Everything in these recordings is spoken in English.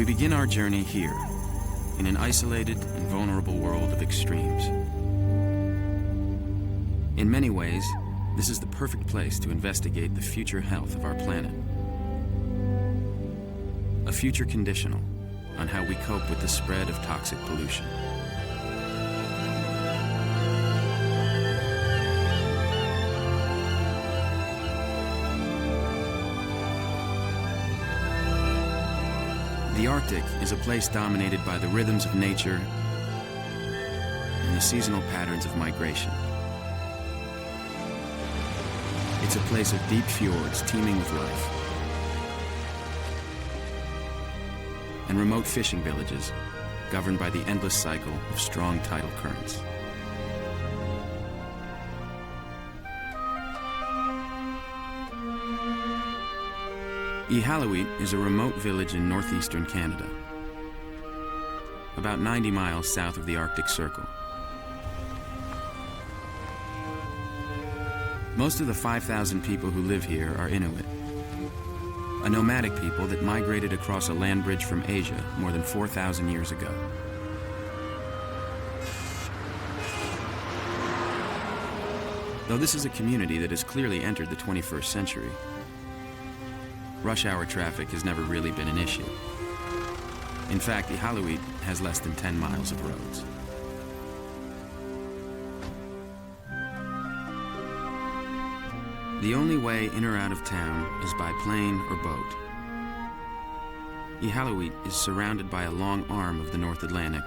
begin our journey here, in an isolated and vulnerable world of extremes. In many ways, this is the perfect place to investigate the future health of our planet. A future conditional on how we cope with the spread of toxic pollution. The Arctic is a place dominated by the rhythms of nature and the seasonal patterns of migration. It's a place of deep fjords teeming with life, and remote fishing villages governed by the endless cycle of strong tidal currents. Iqaluit is a remote village in northeastern Canada, about 90 miles south of the Arctic Circle. Most of the 5,000 people who live here are Inuit, a nomadic people that migrated across a land bridge from Asia more than 4,000 years ago. Though this is a community that has clearly entered the 21st century, rush hour traffic has never really been an issue. In fact, Iqaluit has less than 10 miles of roads. The only way in or out of town is by plane or boat. Iqaluit is surrounded by a long arm of the North Atlantic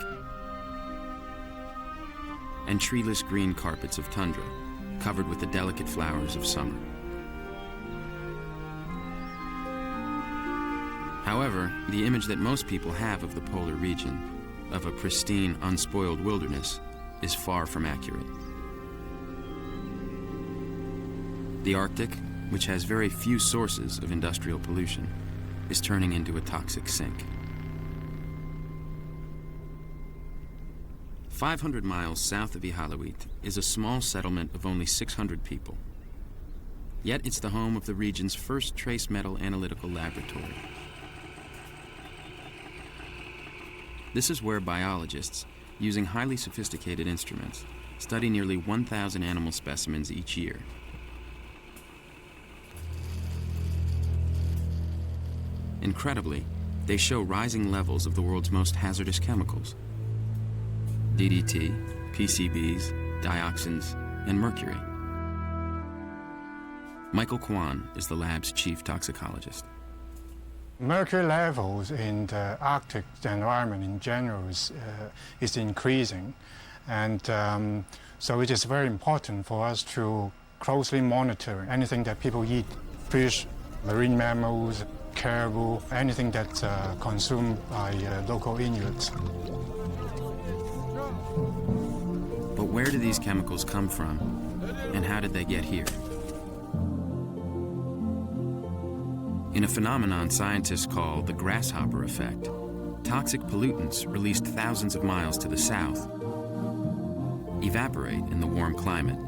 and treeless green carpets of tundra, covered with the delicate flowers of summer. However, the image that most people have of the polar region, of a pristine, unspoiled wilderness, is far from accurate. The Arctic, which has very few sources of industrial pollution, is turning into a toxic sink. 500 miles south of Iqaluit is a small settlement of only 600 people. Yet it's the home of the region's first trace metal analytical laboratory. This is where biologists, using highly sophisticated instruments, study nearly 1,000 animal specimens each year. Incredibly, they show rising levels of the world's most hazardous chemicals: DDT, PCBs, dioxins, and mercury. Michael Kwan is the lab's chief toxicologist. Mercury levels in the Arctic environment in general is increasing, and so it is very important for us to closely monitor anything that people eat: fish, marine mammals, caribou, anything that's consumed by local Inuits. But where do these chemicals come from, and how did they get here? In a phenomenon scientists call the grasshopper effect, toxic pollutants released thousands of miles to the south evaporate in the warm climate,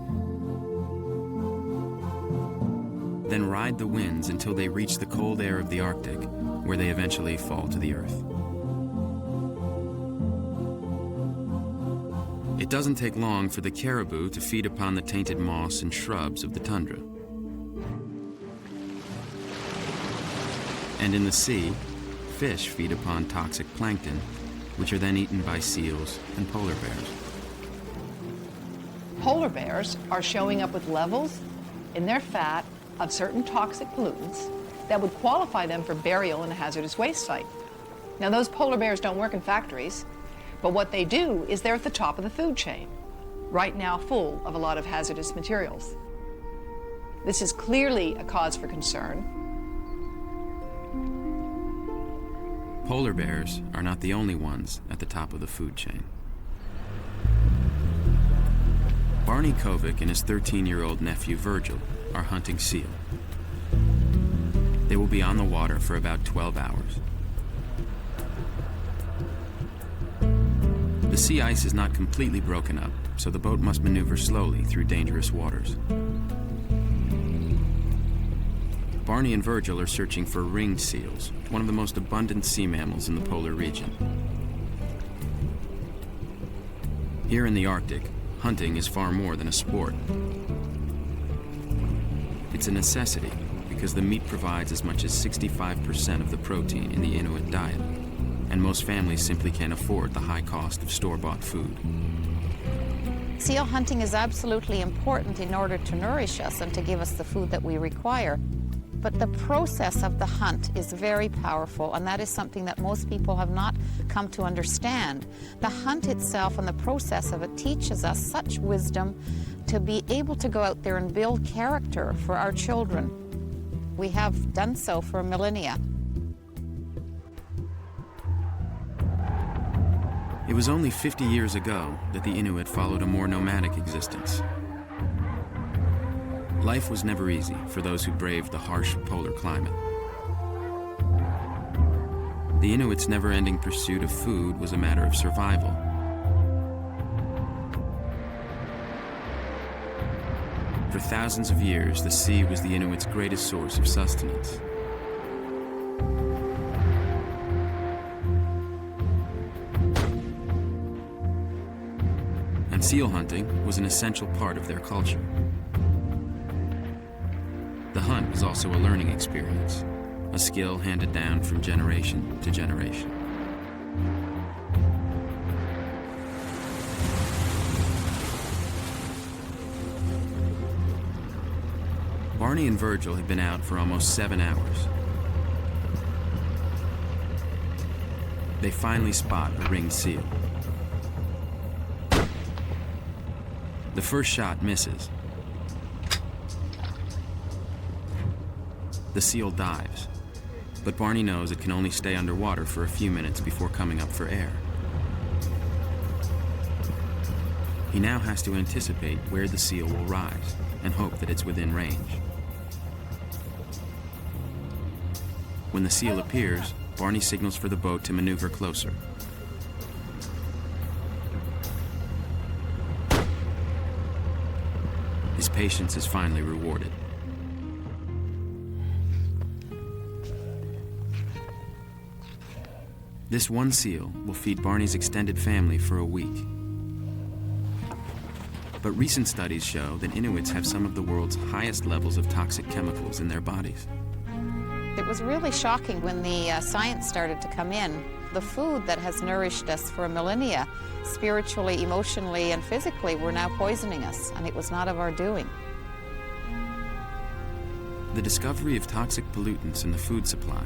then ride the winds until they reach the cold air of the Arctic, where they eventually fall to the earth. It doesn't take long for the caribou to feed upon the tainted moss and shrubs of the tundra. And in the sea, fish feed upon toxic plankton, which are then eaten by seals and polar bears. Polar bears are showing up with levels in their fat of certain toxic pollutants that would qualify them for burial in a hazardous waste site. Now, those polar bears don't work in factories, but what they do is they're at the top of the food chain, right now full of a lot of hazardous materials. This is clearly a cause for concern. Polar bears are not the only ones at the top of the food chain. Barney Kovic and his 13-year-old nephew Virgil are hunting seal. They will be on the water for about 12 hours. The sea ice is not completely broken up, so the boat must maneuver slowly through dangerous waters. Barney and Virgil are searching for ringed seals, one of the most abundant sea mammals in the polar region. Here in the Arctic, hunting is far more than a sport. It's a necessity because the meat provides as much as 65% of the protein in the Inuit diet, and most families simply can't afford the high cost of store-bought food. Seal hunting is absolutely important in order to nourish us and to give us the food that we require. But the process of the hunt is very powerful, and that is something that most people have not come to understand. The hunt itself and the process of it teaches us such wisdom to be able to go out there and build character for our children. We have done so for millennia. It was only 50 years ago that the Inuit followed a more nomadic existence. Life was never easy for those who braved the harsh polar climate. The Inuits' never-ending pursuit of food was a matter of survival. For thousands of years, the sea was the Inuits' greatest source of sustenance. And seal hunting was an essential part of their culture. The hunt was also a learning experience, a skill handed down from generation to generation. Barney and Virgil had been out for almost 7 hours. They finally spot a ringed seal. The first shot misses. The seal dives, but Barney knows it can only stay underwater for a few minutes before coming up for air. He now has to anticipate where the seal will rise and hope that it's within range. When the seal appears, Barney signals for the boat to maneuver closer. His patience is finally rewarded. This one seal will feed Barney's extended family for a week. But recent studies show that Inuits have some of the world's highest levels of toxic chemicals in their bodies. It was really shocking when the science started to come in. The food that has nourished us for millennia, spiritually, emotionally, and physically, were now poisoning us, and it was not of our doing. The discovery of toxic pollutants in the food supply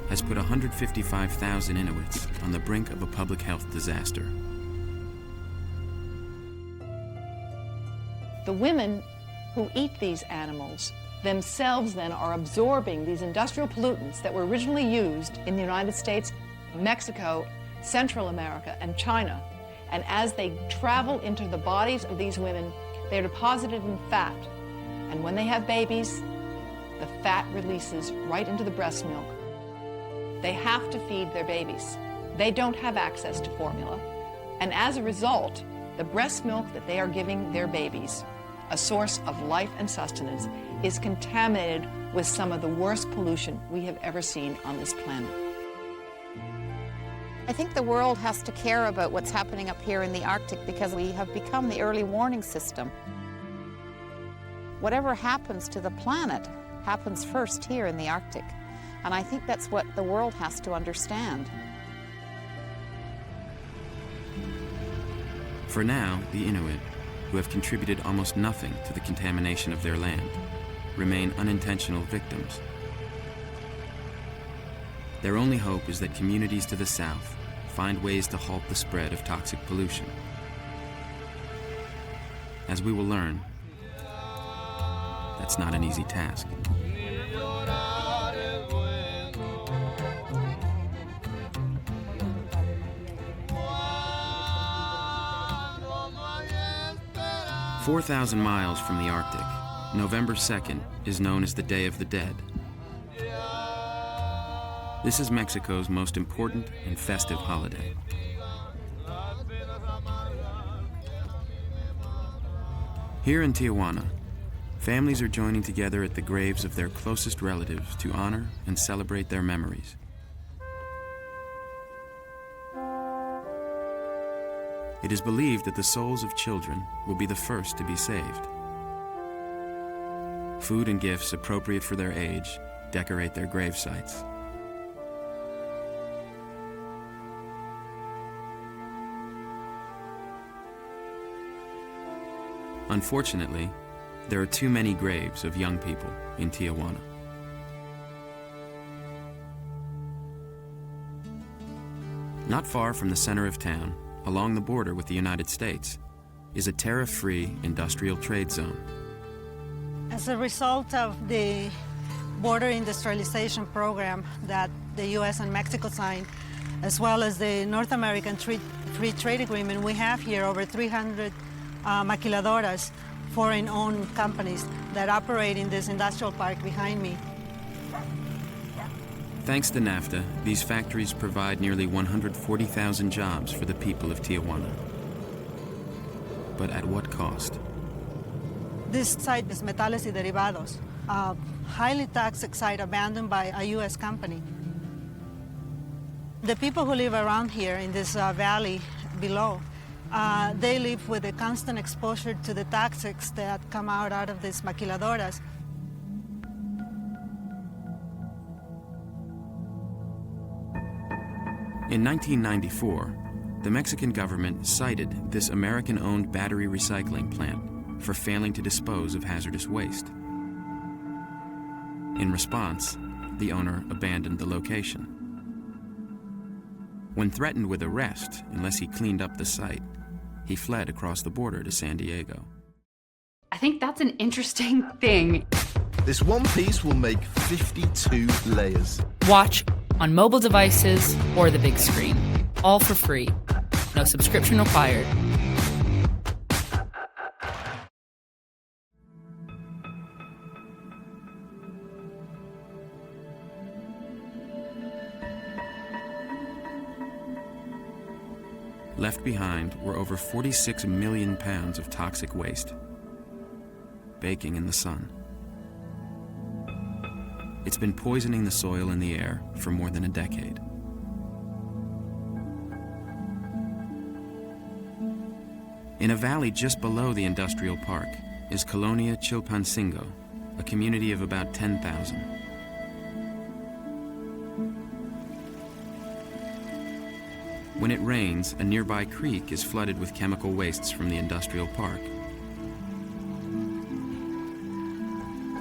has put 155,000 Inuits on the brink of a public health disaster. The women who eat these animals themselves then are absorbing these industrial pollutants that were originally used in the United States, Mexico, Central America, and China. And as they travel into the bodies of these women, they're deposited in fat. And when they have babies, the fat releases right into the breast milk. They have to feed their babies. They don't have access to formula. And as a result, the breast milk that they are giving their babies, a source of life and sustenance, is contaminated with some of the worst pollution we have ever seen on this planet. I think the world has to care about what's happening up here in the Arctic because we have become the early warning system. Whatever happens to the planet happens first here in the Arctic. And I think that's what the world has to understand. For now, the Inuit, who have contributed almost nothing to the contamination of their land, remain unintentional victims. Their only hope is that communities to the south find ways to halt the spread of toxic pollution. As we will learn, that's not an easy task. – 4,000 miles from the Arctic, November 2nd is known as the Day of the Dead. This is Mexico's most important and festive holiday. Here in Tijuana, Families are joining together at the graves of their closest relatives to honor and celebrate their memories. It is believed that the souls of children will be the first to be saved. Food and gifts appropriate for their age decorate their grave sites. Unfortunately, there are too many graves of young people in Tijuana. Not far from the center of town, along the border with the United States, is a tariff-free industrial trade zone. As a result of the border industrialization program that the U.S. and Mexico signed, as well as the North American Free Trade Agreement, we have here over 300 maquiladoras, foreign-owned companies that operate in this industrial park behind me. Thanks to NAFTA, these factories provide nearly 140,000 jobs for the people of Tijuana. But at what cost? This site is Metales y Derivados, a highly toxic site abandoned by a U.S. company. The people who live around here in this valley below, they live with a constant exposure to the toxics that come out of these maquiladoras. In 1994, the Mexican government cited this American-owned battery recycling plant for failing to dispose of hazardous waste. In response, the owner abandoned the location. When threatened with arrest unless he cleaned up the site, he fled across the border to San Diego. I think that's an interesting thing. This one piece will make 52 layers. Watch on mobile devices or the big screen, all for free. No subscription required. Left behind were over 46 million pounds of toxic waste, baking in the sun. It's been poisoning the soil and the air for more than a decade. In a valley just below the industrial park is Colonia Chilpancingo, a community of about 10,000. When it rains, a nearby creek is flooded with chemical wastes from the industrial park.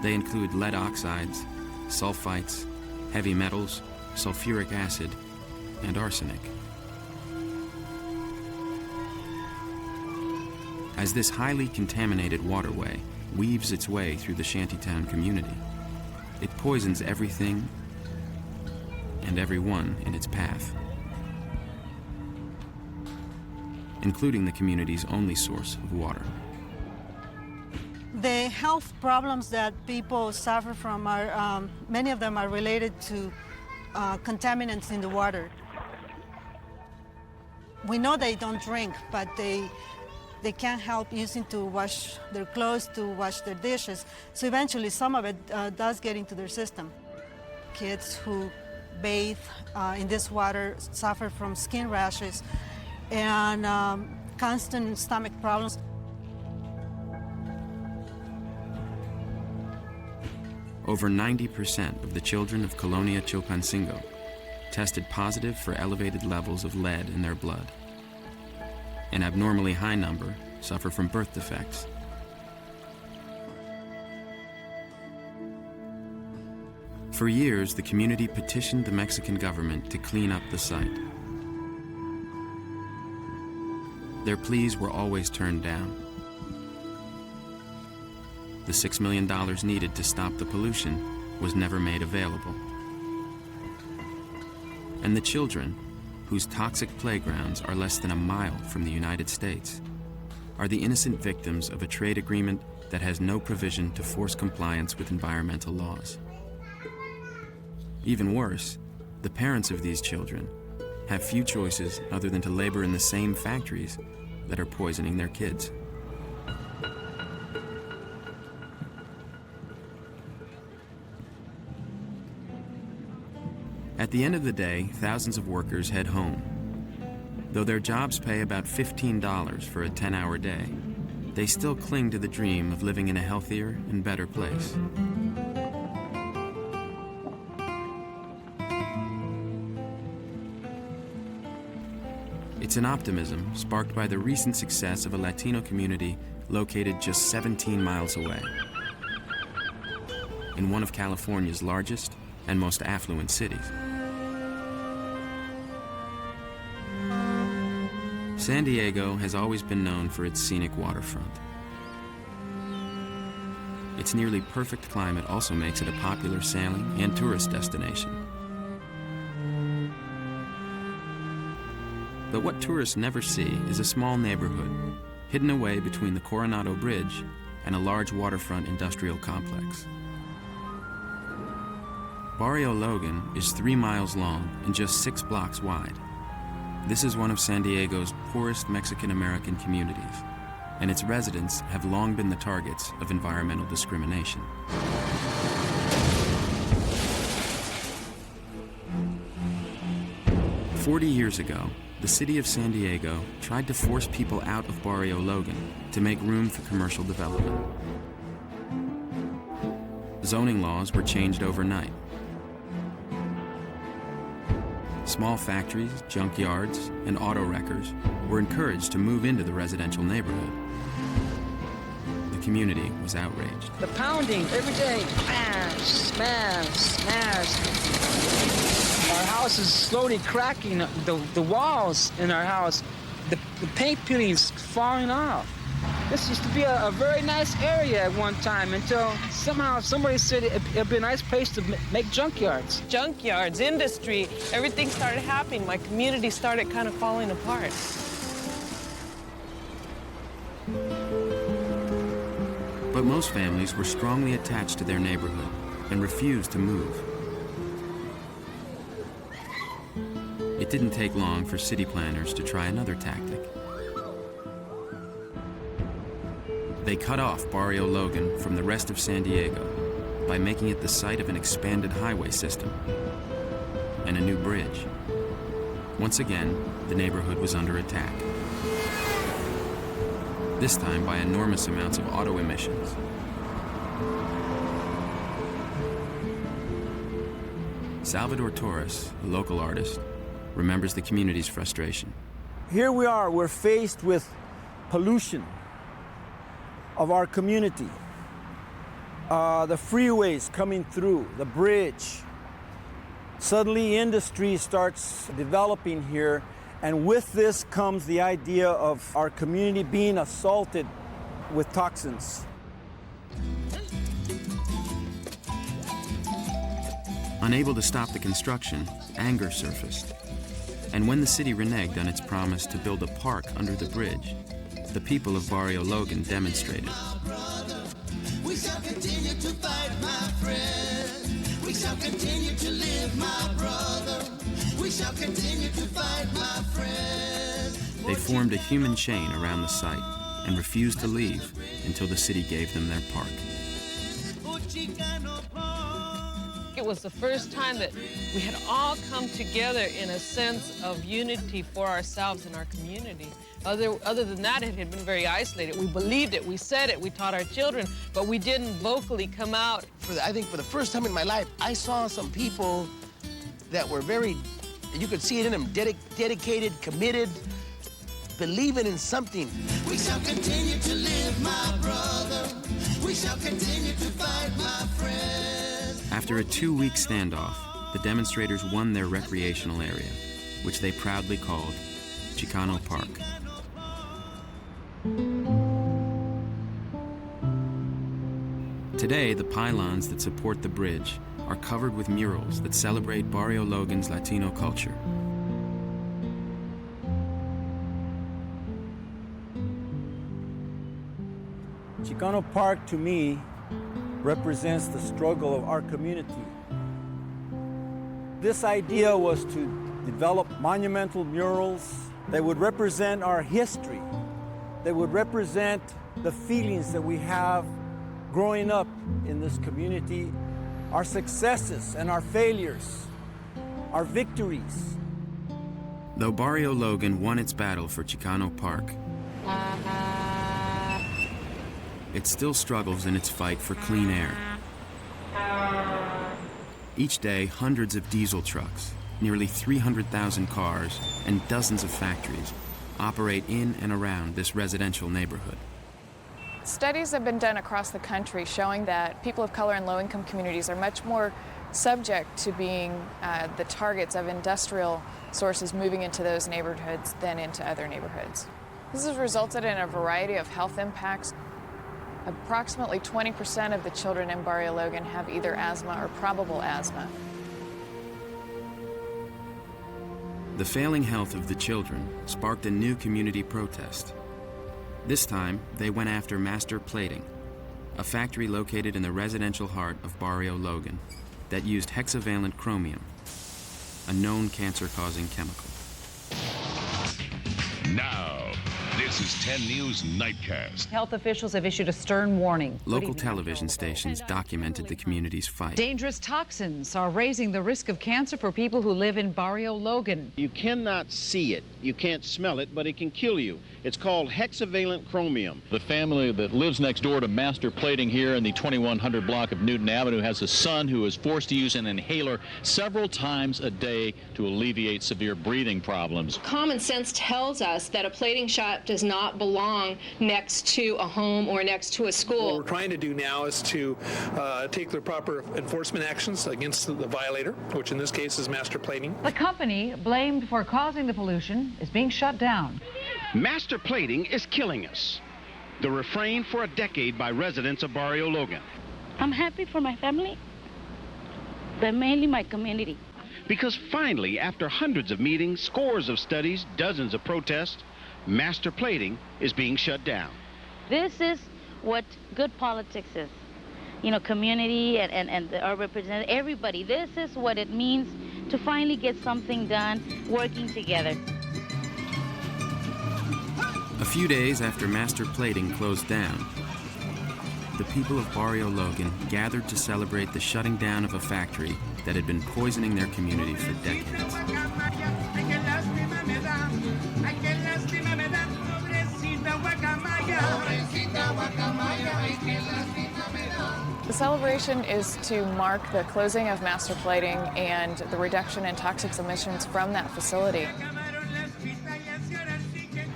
They include lead oxides, sulfites, heavy metals, sulfuric acid, and arsenic. As this highly contaminated waterway weaves its way through the shantytown community, it poisons everything and everyone in its path, including the community's only source of water. The health problems that people suffer from are, many of them are related to contaminants in the water. We know they don't drink, but they can't help using to wash their clothes, to wash their dishes. So eventually some of it does get into their system. Kids who bathe in this water suffer from skin rashes and constant stomach problems. Over 90% of the children of Colonia Chilpancingo tested positive for elevated levels of lead in their blood. An abnormally high number suffer from birth defects. For years, the community petitioned the Mexican government to clean up the site. Their pleas were always turned down. The $6 million needed to stop the pollution was never made available. And the children, whose toxic playgrounds are less than a mile from the United States, are the innocent victims of a trade agreement that has no provision to force compliance with environmental laws. Even worse, the parents of these children have few choices other than to labor in the same factories that are poisoning their kids. the end of the day, thousands of workers head home. Though their jobs pay about $15 for a 10-hour day, they still cling to the dream of living in a healthier and better place. It's an optimism sparked by the recent success of a Latino community located just 17 miles away, in one of California's largest and most affluent cities. San Diego has always been known for its scenic waterfront. Its nearly perfect climate also makes it a popular sailing and tourist destination. But what tourists never see is a small neighborhood, hidden away between the Coronado Bridge and a large waterfront industrial complex. Barrio Logan is 3 miles long and just 6 blocks wide. This is one of San Diego's poorest Mexican-American communities, and its residents have long been the targets of environmental discrimination. "40 years ago, the city of San Diego tried to force people out of Barrio Logan to make room for commercial development. Zoning laws were changed overnight. Small factories, junkyards, and auto wreckers were encouraged to move into the residential neighborhood. The community was outraged. The pounding every day, smash, smash, smash. Our house is slowly cracking. The walls in our house, the paint peeling is falling off. This used to be a very nice area at one time until somehow somebody said it'd be a nice place to make junkyards. Junkyards, industry, everything started happening. My community started kind of falling apart. But most families were strongly attached to their neighborhood and refused to move. It didn't take long for city planners to try another tactic. They cut off Barrio Logan from the rest of San Diego by making it the site of an expanded highway system and a new bridge. Once again, the neighborhood was under attack. This time by enormous amounts of auto emissions. Salvador Torres, a local artist, remembers the community's frustration. Here we are, we're faced with pollution of our community. The freeways coming through, the bridge. Suddenly industry starts developing here, and with this comes the idea of our community being assaulted with toxins. Unable to stop the construction, anger surfaced. And when the city reneged on its promise to build a park under the bridge, the people of Barrio Logan demonstrated. We shall continue to fight, my friend. We shall continue to live, my brother. We shall continue to fight, my friend. They formed a human chain around the site and refused to leave until the city gave them their park. It was the first time that we had all come together in a sense of unity for ourselves and our community. Other than that, it had been very isolated. We believed it, we said it, we taught our children, but we didn't vocally come out. I think for the first time in my life, I saw some people that were very, you could see it in them, dedicated, committed, believing in something. We shall continue to live, my brother. We shall continue to fight, my friend. After a 2-week standoff, the demonstrators won their recreational area, which they proudly called Chicano Park. Today, the pylons that support the bridge are covered with murals that celebrate Barrio Logan's Latino culture. Chicano Park, to me, represents the struggle of our community. This idea was to develop monumental murals that would represent our history, that would represent the feelings that we have growing up in this community, our successes and our failures, our victories. Though Barrio Logan won its battle for Chicano Park, it still struggles in its fight for clean air. Each day, hundreds of diesel trucks, nearly 300,000 cars, and dozens of factories operate in and around this residential neighborhood. Studies have been done across the country showing that people of color in low-income communities are much more subject to being the targets of industrial sources moving into those neighborhoods than into other neighborhoods. This has resulted in a variety of health impacts. Approximately 20% of the children in Barrio Logan have either asthma or probable asthma. The failing health of the children sparked a new community protest. This time, they went after Master Plating, a factory located in the residential heart of Barrio Logan that used hexavalent chromium, a known cancer-causing chemical. Now, this is 10 News Nightcast. Health officials have issued a stern warning. Local television stations documented the community's fight. Dangerous toxins are raising the risk of cancer for people who live in Barrio Logan. You cannot see it, you can't smell it, but it can kill you. It's called hexavalent chromium. The family that lives next door to Master Plating here in the 2100 block of Newton Avenue has a son who is forced to use an inhaler several times a day to alleviate severe breathing problems. Common sense tells us that a plating shop does not belong next to a home or next to a school. What we're trying to do now is to take the proper enforcement actions against the violator, which in this case is Master Plating. The company blamed for causing the pollution is being shut down. Master Plating is killing us. The refrain for a decade by residents of Barrio Logan. I'm happy for my family, but mainly my community. Because finally, after hundreds of meetings, scores of studies, dozens of protests, Master Plating is being shut down. This is what good politics is. You know, community and our representative, everybody. This is what it means to finally get something done, working together. A few days after Master Plating closed down, the people of Barrio Logan gathered to celebrate the shutting down of a factory that had been poisoning their community for decades. The celebration is to mark the closing of Master Plating and the reduction in toxic emissions from that facility.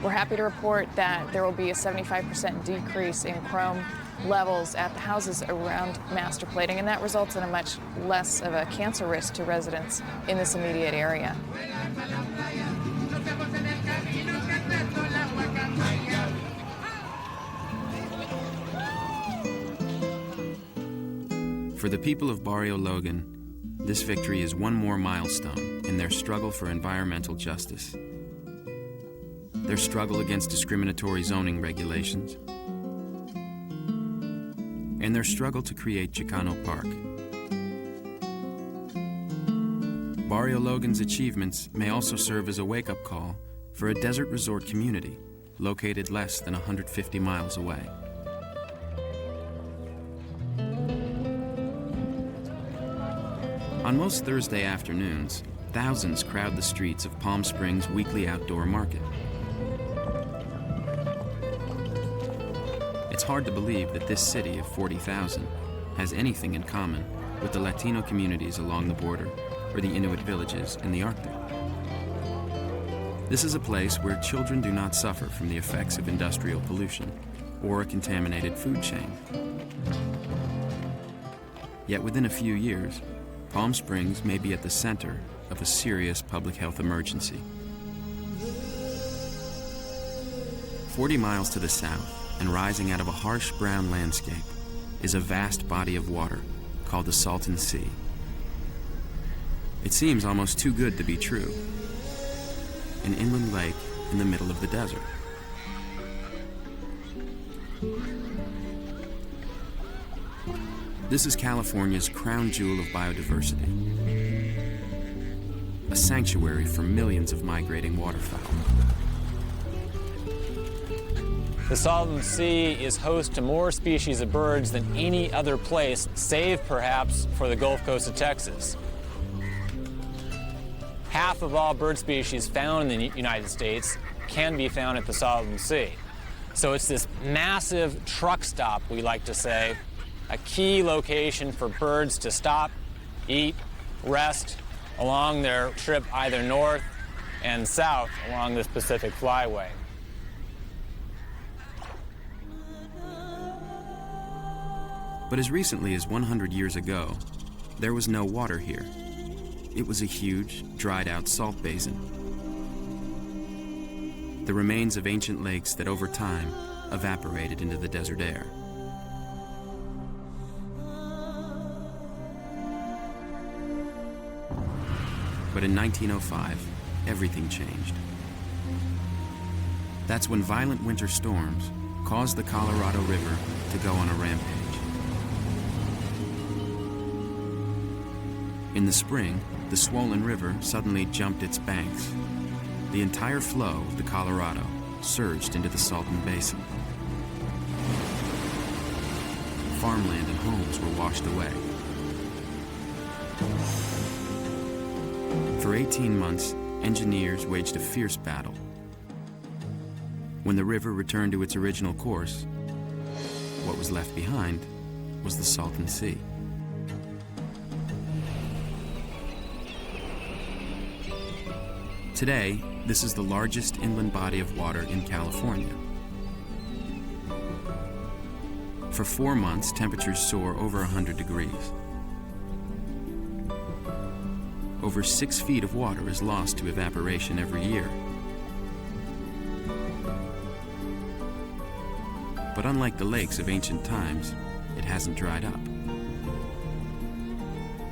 We're happy to report that there will be a 75% decrease in chrome levels at the houses around Master Plating, and that results in a much less of a cancer risk to residents in this immediate area. For the people of Barrio Logan, this victory is one more milestone in their struggle for environmental justice. Their struggle against discriminatory zoning regulations, and their struggle to create Chicano Park. Barrio Logan's achievements may also serve as a wake-up call for a desert resort community located less than 150 miles away. On most Thursday afternoons, thousands crowd the streets of Palm Springs' weekly outdoor market. It's hard to believe that this city of 40,000 has anything in common with the Latino communities along the border or the Inuit villages in the Arctic. This is a place where children do not suffer from the effects of industrial pollution or a contaminated food chain. Yet within a few years, Palm Springs may be at the center of a serious public health emergency. 40 miles to the south, and rising out of a harsh brown landscape, is a vast body of water called the Salton Sea. It seems almost too good to be true. An inland lake in the middle of the desert. This is California's crown jewel of biodiversity, a sanctuary for millions of migrating waterfowl. The Salton Sea is host to more species of birds than any other place, save perhaps for the Gulf Coast of Texas. half of all bird species found in the United States can be found at the Salton Sea. So it's this massive truck stop, we like to say, a key location for birds to stop, eat, rest along their trip either north and south along this Pacific Flyway. But as recently as 100 years ago, there was no water here. It was a huge, dried-out salt basin. The remains of ancient lakes that over time evaporated into the desert air. But in 1905, everything changed. That's when violent winter storms caused the Colorado River to go on a rampage. In the spring, the swollen river suddenly jumped its banks. The entire flow of the Colorado surged into the Salton Basin. Farmland and homes were washed away. For 18 months, engineers waged a fierce battle. When the river returned to its original course, what was left behind was the Salton Sea. Today, this is the largest inland body of water in California. For 4 months, temperatures soar over 100 degrees. Over 6 feet of water is lost to evaporation every year. But unlike the lakes of ancient times, it hasn't dried up.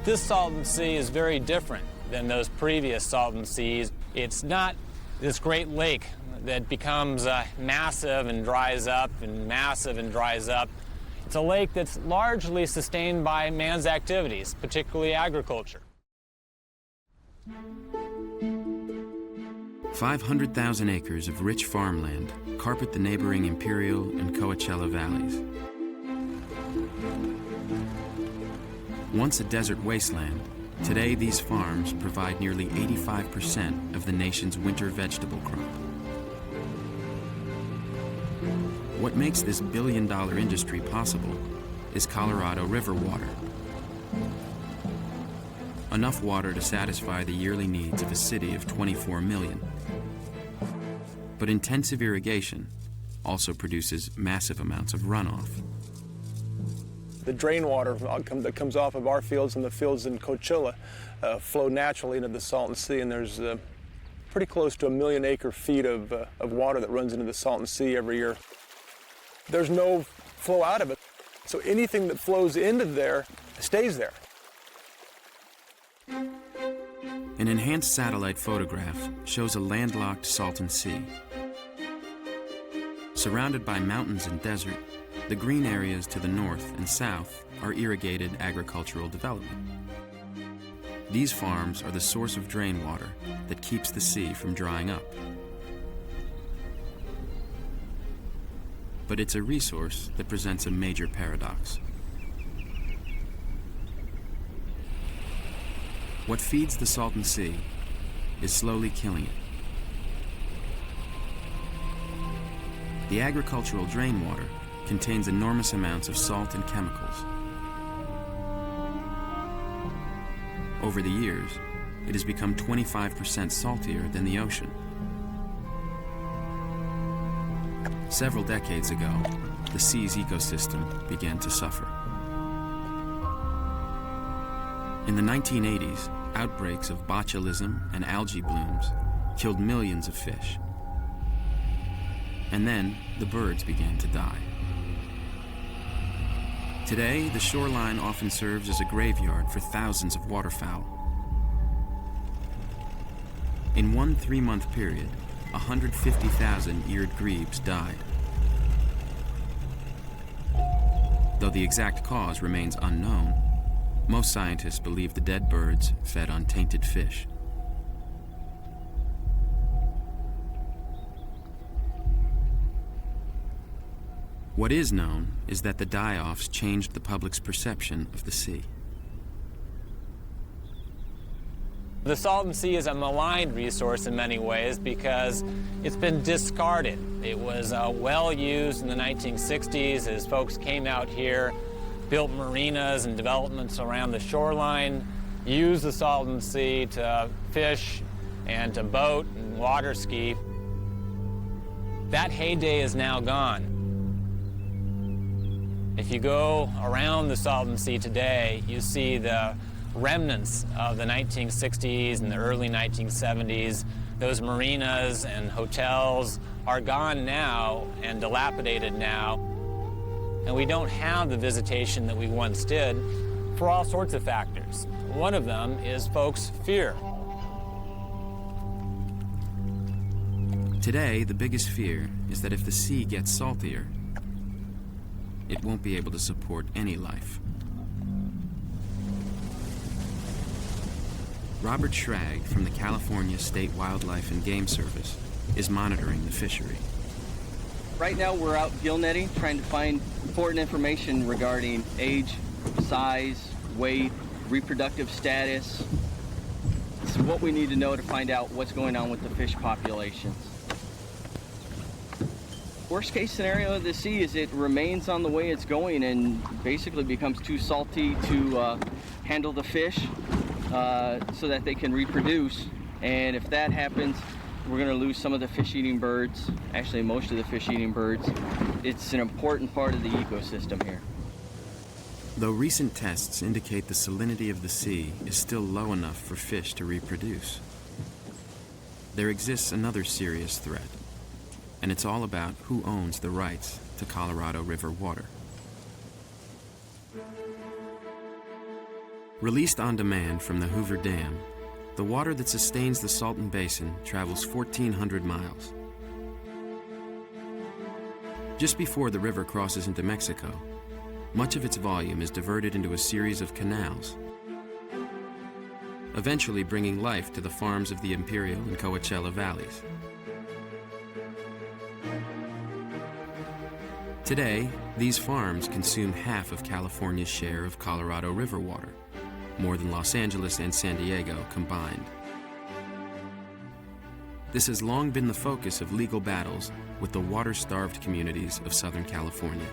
This Salton Sea is very different than those previous Salton Seas. It's not this great lake that becomes massive and dries up and massive and dries up. It's a lake that's largely sustained by man's activities, particularly agriculture. 500,000 acres of rich farmland carpet the neighboring Imperial and Coachella valleys. Once a desert wasteland, today these farms provide nearly 85% of the nation's winter vegetable crop. What makes this billion-dollar industry possible is Colorado River water. Enough water to satisfy the yearly needs of a city of 24 million. But intensive irrigation also produces massive amounts of runoff. The drain water that comes off of our fields and the fields in Coachella flow naturally into the Salton Sea, and there's pretty close to 1 million acre-feet of water that runs into the Salton Sea every year. There's no flow out of it, so anything that flows into there stays there. An enhanced satellite photograph shows a landlocked Salton Sea. Surrounded by mountains and desert, the green areas to the north and south are irrigated agricultural development. These farms are the source of drain water that keeps the sea from drying up. But it's a resource that presents a major paradox. What feeds the Salton Sea is slowly killing it. The agricultural drain water contains enormous amounts of salt and chemicals. Over the years, it has become 25% saltier than the ocean. Several decades ago, the sea's ecosystem began to suffer. In the 1980s, outbreaks of botulism and algae blooms killed millions of fish. And then the birds began to die. Today, the shoreline often serves as a graveyard for thousands of waterfowl. In one 3-month period, 150,000 eared grebes died. Though the exact cause remains unknown, most scientists believe the dead birds fed on tainted fish. What is known is that the die-offs changed the public's perception of the sea. The Salton Sea is a maligned resource in many ways because it's been discarded. It was well used in the 1960s as folks came out here, built marinas and developments around the shoreline, used the Salton Sea to fish and to boat and water ski. That heyday is now gone. If you go around the Salton Sea today, you see the remnants of the 1960s and the early 1970s. Those marinas and hotels are gone now and dilapidated now. And we don't have the visitation that we once did for all sorts of factors. One of them is folks' fear. Today, the biggest fear is that if the sea gets saltier, it won't be able to support any life. Robert Schrag from the California State Wildlife and Game Service is monitoring the fishery. Right now we're out gill netting, trying to find important information regarding age, size, weight, reproductive status. This is what we need to know to find out what's going on with the fish populations. Worst case scenario of the sea is it remains on the way it's going and basically becomes too salty to handle the fish so that they can reproduce. And if that happens, we're going to lose some of the fish-eating birds, actually most of the fish-eating birds. It's an important part of the ecosystem here. Though recent tests indicate the salinity of the sea is still low enough for fish to reproduce, there exists another serious threat. And it's all about who owns the rights to Colorado River water. Released on demand from the Hoover Dam, the water that sustains the Salton Basin travels 1,400 miles. Just before the river crosses into Mexico, much of its volume is diverted into a series of canals, eventually bringing life to the farms of the Imperial and Coachella valleys. Today, these farms consume half of California's share of Colorado River water, more than Los Angeles and San Diego combined. This has long been the focus of legal battles with the water-starved communities of Southern California.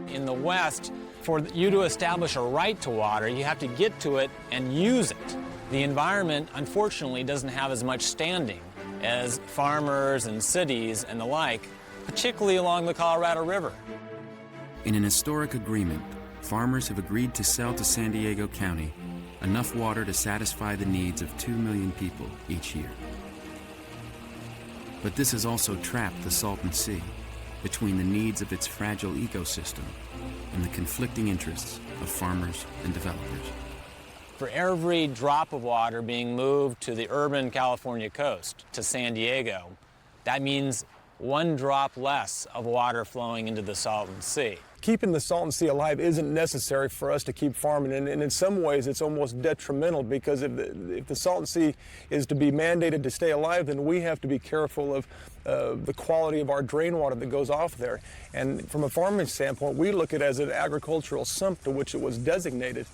In the West, for you to establish a right to water, you have to get to it and use it. The environment, unfortunately, doesn't have as much standing as farmers and cities and the like, particularly along the Colorado River. In an historic agreement, farmers have agreed to sell to San Diego County enough water to satisfy the needs of 2 million people each year. But this has also trapped the Salton Sea between the needs of its fragile ecosystem and the conflicting interests of farmers and developers. For every drop of water being moved to the urban California coast, to San Diego, that means 1 drop less of water flowing into the Salton Sea. Keeping the Salton Sea alive isn't necessary for us to keep farming, and in some ways it's almost detrimental, because if the Salton Sea is to be mandated to stay alive, then we have to be careful of the quality of our drain water that goes off there. And from a farming standpoint, we look at it as an agricultural sump to which it was designated.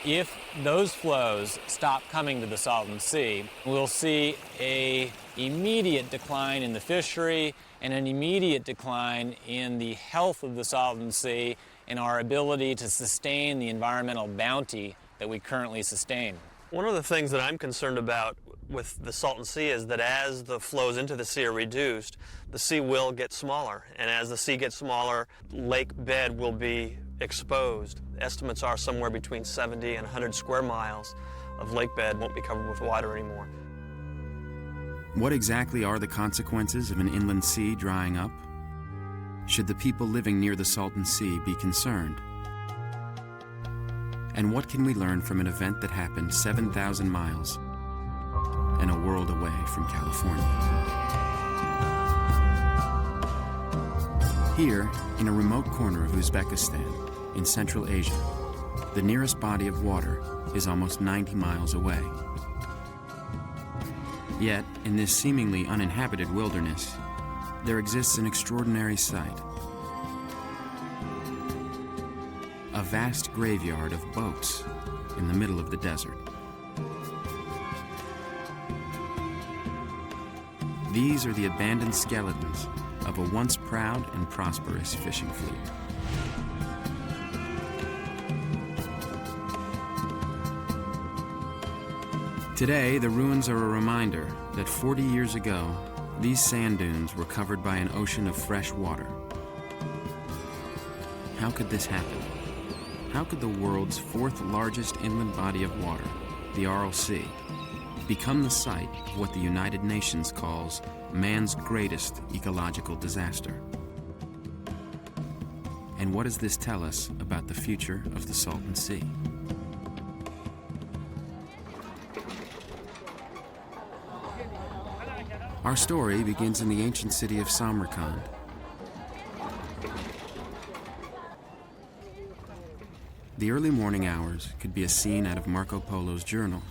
If those flows stop coming to the Salton Sea, we'll see an immediate decline in the fishery and an immediate decline in the health of the Salton Sea and our ability to sustain the environmental bounty that we currently sustain. One of the things that I'm concerned about with the Salton Sea is that as the flows into the sea are reduced, the sea will get smaller. And as the sea gets smaller, lake bed will be exposed. Estimates are somewhere between 70 and 100 square miles of lake bed won't be covered with water anymore. What exactly are the consequences of an inland sea drying up? Should the people living near the Salton Sea be concerned? And what can we learn from an event that happened 7,000 miles and a world away from California? Here, in a remote corner of Uzbekistan, in Central Asia, the nearest body of water is almost 90 miles away. Yet, in this seemingly uninhabited wilderness, there exists an extraordinary sight. A vast graveyard of boats in the middle of the desert. These are the abandoned skeletons of a once proud and prosperous fishing fleet. Today, the ruins are a reminder that 40 years ago, these sand dunes were covered by an ocean of fresh water. How could this happen? How could the world's fourth largest inland body of water, the Aral Sea, become the site of what the United Nations calls man's greatest ecological disaster? And what does this tell us about the future of the Salton Sea? Our story begins in the ancient city of Samarkand. The early morning hours could be a scene out of Marco Polo's journal.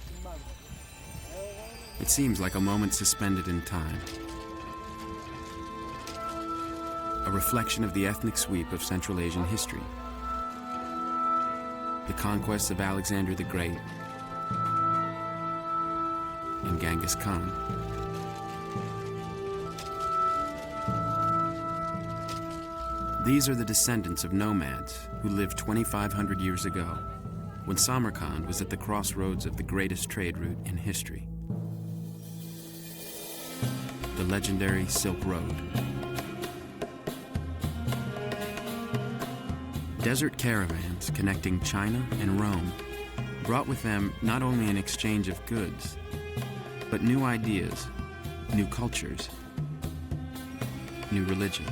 It seems like a moment suspended in time. A reflection of the ethnic sweep of Central Asian history. The conquests of Alexander the Great and Genghis Khan. These are the descendants of nomads who lived 2,500 years ago, when Samarkand was at the crossroads of the greatest trade route in history. The legendary Silk Road. Desert caravans connecting China and Rome brought with them not only an exchange of goods, but new ideas, new cultures, new religions.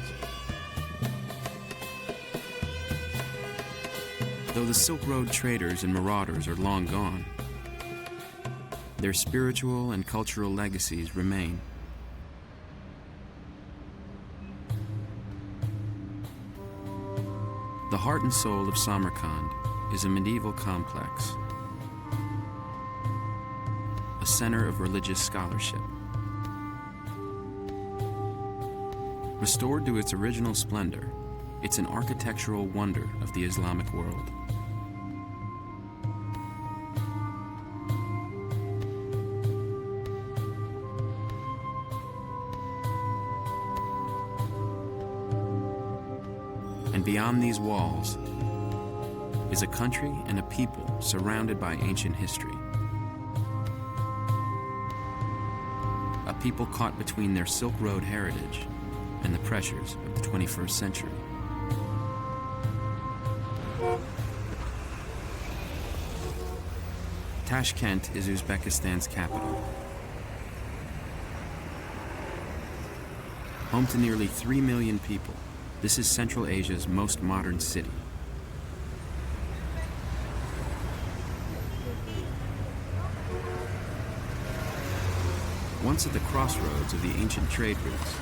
Though the Silk Road traders and marauders are long gone, their spiritual and cultural legacies remain. The heart and soul of Samarkand is a medieval complex, a center of religious scholarship. Restored to its original splendor, it's an architectural wonder of the Islamic world. And beyond these walls is a country and a people surrounded by ancient history. A people caught between their Silk Road heritage and the pressures of the 21st century. Tashkent is Uzbekistan's capital. Home to nearly 3 million people, this is Central Asia's most modern city. Once at the crossroads of the ancient trade routes,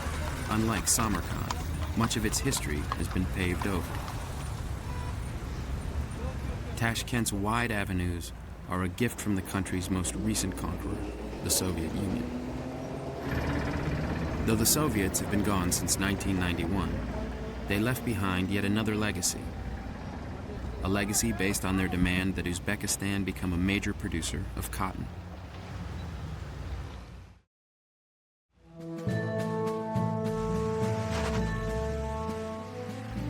unlike Samarkand, much of its history has been paved over. Tashkent's wide avenues are a gift from the country's most recent conqueror, the Soviet Union. Though the Soviets have been gone since 1991, they left behind yet another legacy. A legacy based on their demand that Uzbekistan become a major producer of cotton.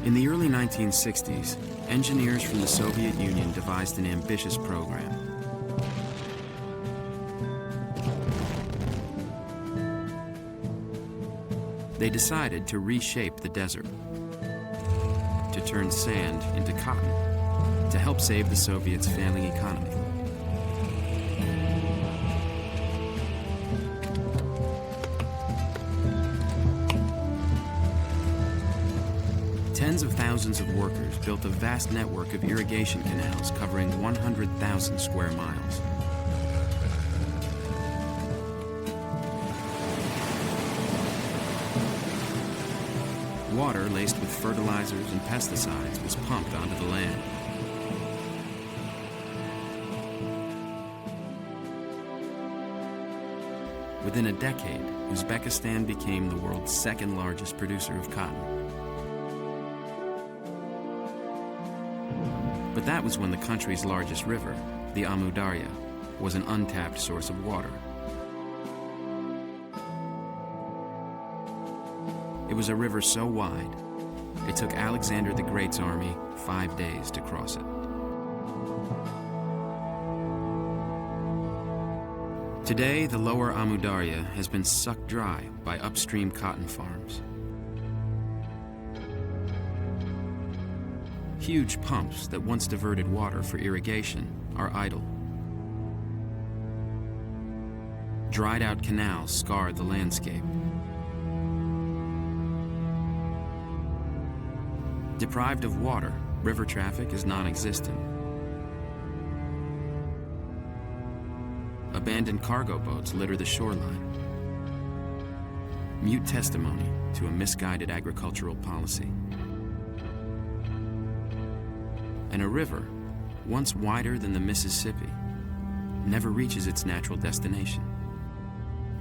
In the early 1960s, engineers from the Soviet Union devised an ambitious program. They decided to reshape the desert, to turn sand into cotton, to help save the Soviets' failing economy. Tens of thousands of workers built a vast network of irrigation canals covering 100,000 square miles. Water laced with fertilizers and pesticides was pumped onto the land. Within a decade, Uzbekistan became the world's second largest producer of cotton. But that was when the country's largest river, the Amu Darya, was an untapped source of water. It was a river so wide, it took Alexander the Great's army 5 days to cross it. Today, the lower Amu Darya has been sucked dry by upstream cotton farms. Huge pumps that once diverted water for irrigation are idle. Dried-out canals scar the landscape. Deprived of water, river traffic is non-existent. Abandoned cargo boats litter the shoreline. Mute testimony to a misguided agricultural policy. And a river, once wider than the Mississippi, never reaches its natural destination,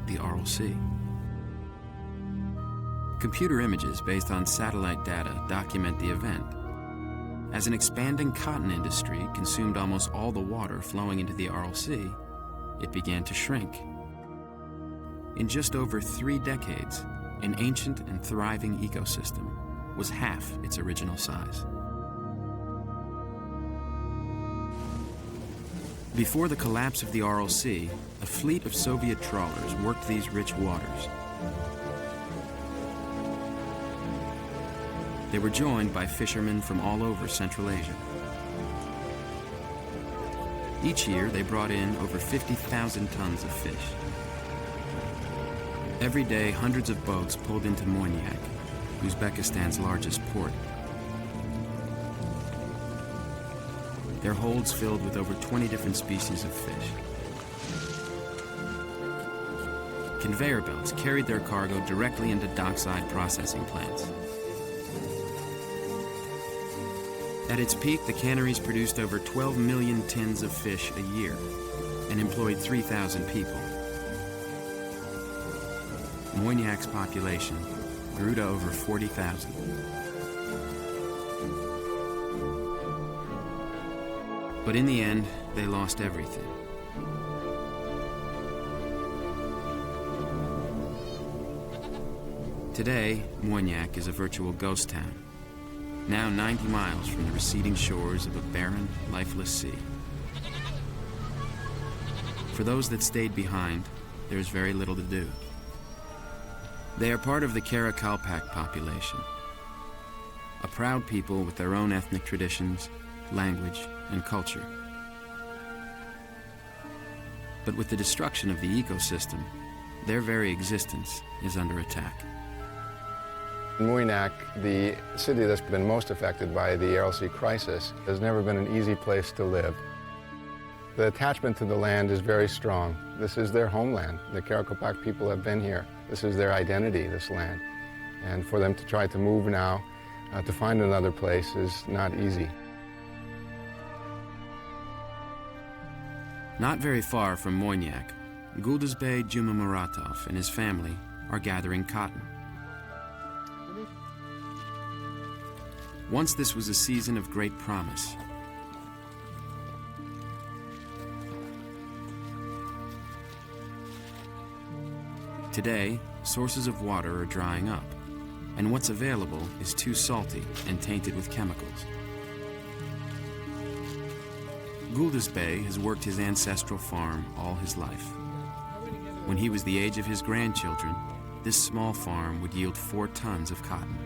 the Aral Sea. Computer images based on satellite data document the event. As an expanding cotton industry consumed almost all the water flowing into the Aral Sea, it began to shrink. In just over 3 decades, an ancient and thriving ecosystem was half its original size. Before the collapse of the Aral Sea, a fleet of Soviet trawlers worked these rich waters. They were joined by fishermen from all over Central Asia. Each year, they brought in over 50,000 tons of fish. Every day, hundreds of boats pulled into Moynyak, Uzbekistan's largest port. Their holds filled with over 20 different species of fish. Conveyor belts carried their cargo directly into dockside processing plants. At its peak, the canneries produced over 12 million tins of fish a year and employed 3,000 people. Moynyak's population grew to over 40,000. But in the end, they lost everything. Today, Moynyak is a virtual ghost town, now 90 miles from the receding shores of a barren, lifeless sea. For those that stayed behind, there's very little to do. They are part of the Karakalpak population, a proud people with their own ethnic traditions, language, and culture. But with the destruction of the ecosystem, their very existence is under attack. Moynyak, the city that's been most affected by the Aral Sea crisis, has never been an easy place to live. The attachment to the land is very strong. This is their homeland. The Karakalpak people have been here. This is their identity, this land. And for them to try to move now, to find another place is not easy. Not very far from Moynyak, Guldasbey Jumamuratov and his family are gathering cotton. Once this was a season of great promise. Today, sources of water are drying up, and what's available is too salty and tainted with chemicals. Guldasbey has worked his ancestral farm all his life. When he was the age of his grandchildren, this small farm would yield 4 tons of cotton.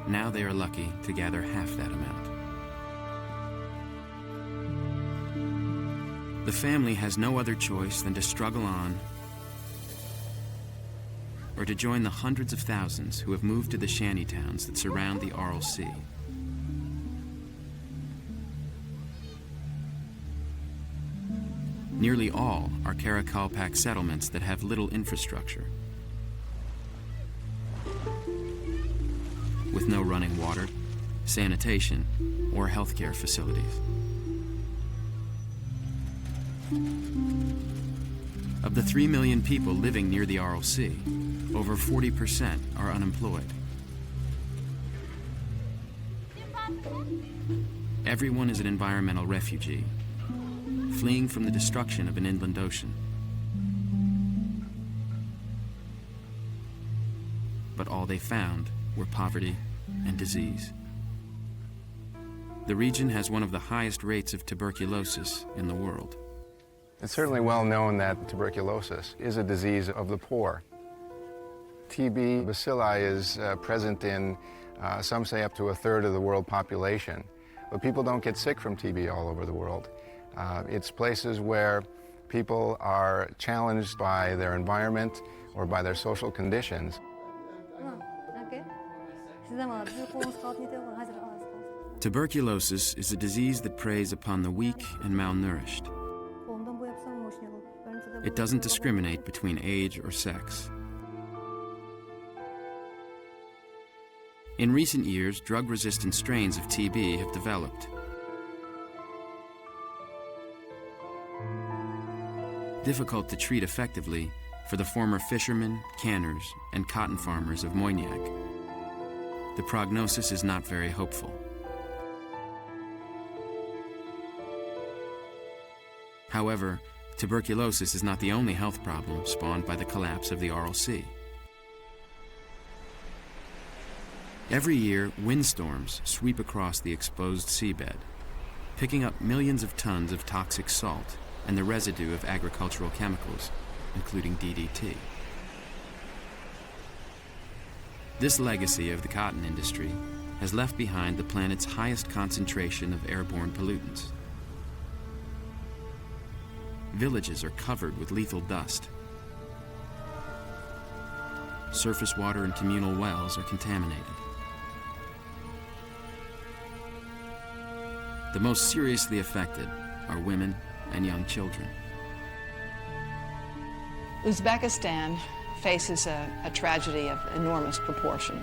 Now they are lucky to gather half that amount. The family has no other choice than to struggle on or to join the hundreds of thousands who have moved to the shanty towns that surround the Aral Sea. Nearly all are Karakalpak settlements that have little infrastructure, with no running water, sanitation, or healthcare facilities. Of the 3 million people living near the Aral Sea, over 40% are unemployed. Everyone is an environmental refugee, fleeing from the destruction of an inland ocean. But all they found were poverty and disease. The region has one of the highest rates of tuberculosis in the world. It's certainly well known that tuberculosis is a disease of the poor. TB bacilli is present in, some say, up to a third of the world population. But people don't get sick from TB all over the world. It's places where people are challenged by their environment or by their social conditions. Tuberculosis is a disease that preys upon the weak and malnourished. It doesn't discriminate between age or sex. In recent years, drug-resistant strains of TB have developed. Difficult to treat effectively for the former fishermen, canners, and cotton farmers of Moignac. The prognosis is not very hopeful. However, tuberculosis is not the only health problem spawned by the collapse of the Aral Sea. Every year, windstorms sweep across the exposed seabed, picking up millions of tons of toxic salt and the residue of agricultural chemicals, including DDT. This legacy of the cotton industry has left behind the planet's highest concentration of airborne pollutants. Villages are covered with lethal dust. Surface water and communal wells are contaminated. The most seriously affected are women and young children. Uzbekistan faces a tragedy of enormous proportion.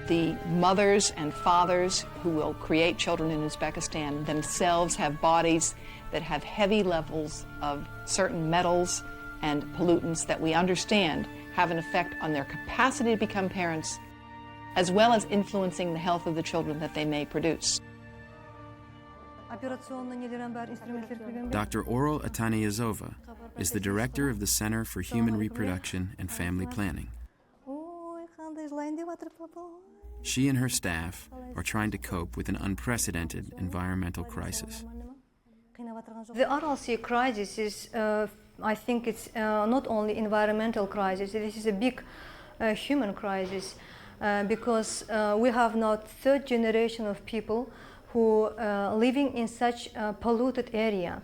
The mothers and fathers who will create children in Uzbekistan themselves have bodies that have heavy levels of certain metals and pollutants that we understand have an effect on their capacity to become parents, as well as influencing the health of the children that they may produce. Dr. Oral Ataniyazova is the director of the Center for Human Reproduction and Family Planning. She and her staff are trying to cope with an unprecedented environmental crisis. The Aral Sea crisis is, I think it's not only environmental crisis, this is a big human crisis because we have now third generation of people who are living in such a polluted area.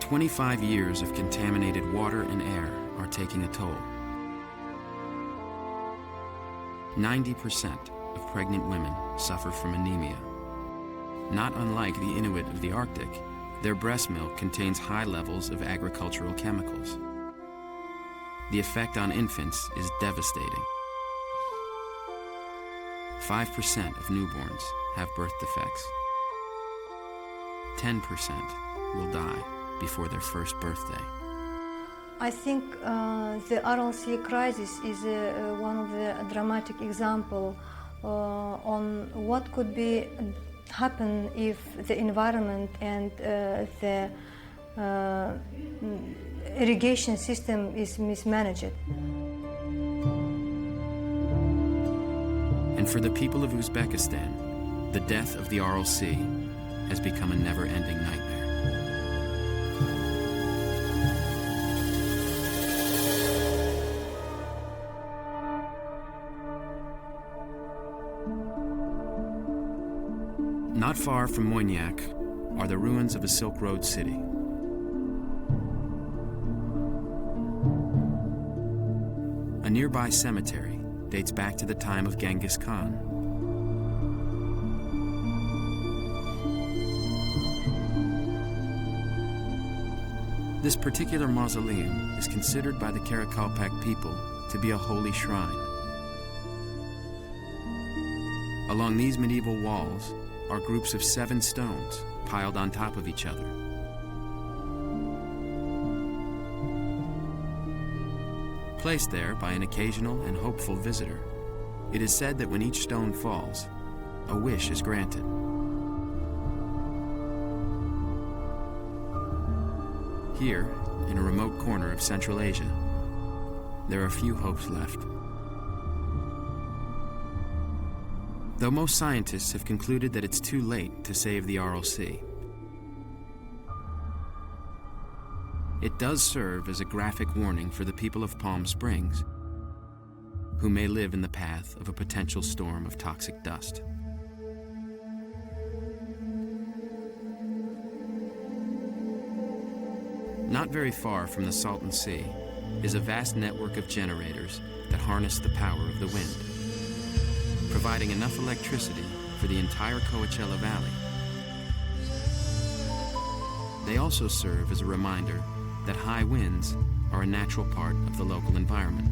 25 years of contaminated water and air are taking a toll. 90% of pregnant women suffer from anemia. Not unlike the Inuit of the Arctic, their breast milk contains high levels of agricultural chemicals. The effect on infants is devastating. 5% of newborns have birth defects. 10% will die before their first birthday. I think the Aral Sea crisis is one of the dramatic examples on what could be happen if the environment and the irrigation system is mismanaged. And for the people of Uzbekistan, the death of the Aral Sea has become a never-ending nightmare. Not far from Moignac are the ruins of a Silk Road city. A nearby cemetery dates back to the time of Genghis Khan. This particular mausoleum is considered by the Karakalpak people to be a holy shrine. Along these medieval walls are groups of 7 stones piled on top of each other. Placed there by an occasional and hopeful visitor, it is said that when each stone falls, a wish is granted. Here, in a remote corner of Central Asia, there are few hopes left. Though most scientists have concluded that it's too late to save the Aral Sea, it does serve as a graphic warning for the people of Palm Springs, who may live in the path of a potential storm of toxic dust. Not very far from the Salton Sea is a vast network of generators that harness the power of the wind, providing enough electricity for the entire Coachella Valley. They also serve as a reminder that high winds are a natural part of the local environment.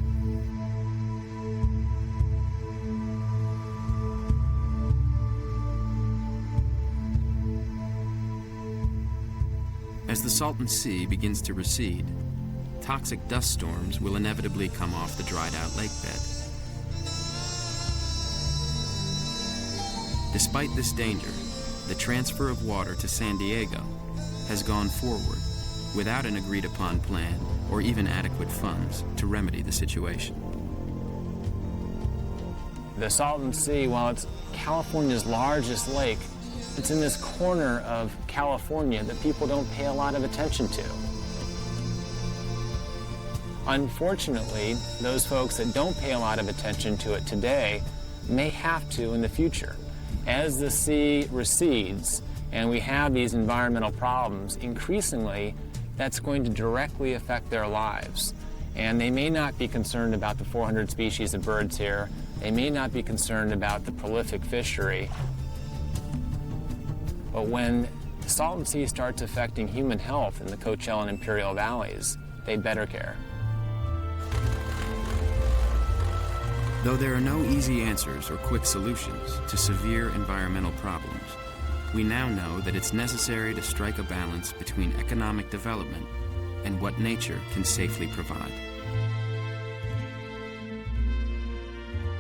As the Salton Sea begins to recede, toxic dust storms will inevitably come off the dried-out lake bed. Despite this danger, the transfer of water to San Diego has gone forward without an agreed-upon plan or even adequate funds to remedy the situation. The Salton Sea, while it's California's largest lake, it's in this corner of California that people don't pay a lot of attention to. Unfortunately, those folks that don't pay a lot of attention to it today may have to in the future. As the sea recedes and we have these environmental problems, increasingly that's going to directly affect their lives. And they may not be concerned about the 400 species of birds here. They may not be concerned about the prolific fishery. But when the Salton Sea starts affecting human health in the Coachella and Imperial Valleys, they'd better care. Though there are no easy answers or quick solutions to severe environmental problems, we now know that it's necessary to strike a balance between economic development and what nature can safely provide.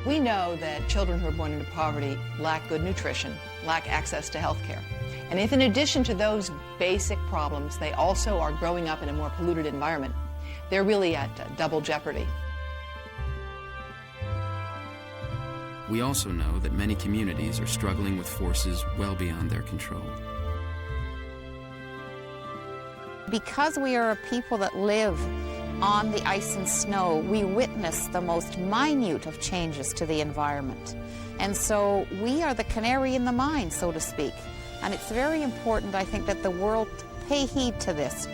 We know that children who are born into poverty lack good nutrition, lack access to health care. And if in addition to those basic problems, they also are growing up in a more polluted environment, they're really at double jeopardy. We also know that many communities are struggling with forces well beyond their control. Because we are a people that live on the ice and snow, we witness the most minute of changes to the environment. And so we are the canary in the mine, so to speak. And it's very important, I think, that the world pay heed to this.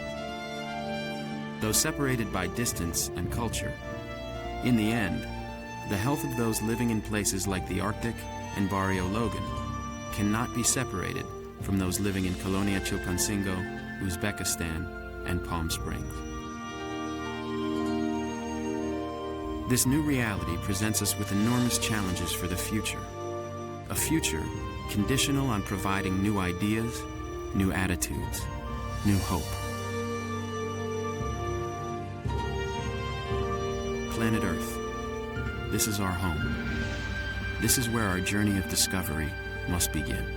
Though separated by distance and culture, in the end, the health of those living in places like the Arctic and Barrio Logan cannot be separated from those living in Colonia Chilpancingo, Uzbekistan, and Palm Springs. This new reality presents us with enormous challenges for the future. A future conditional on providing new ideas, new attitudes, new hope. Planet Earth. This is our home. This is where our journey of discovery must begin.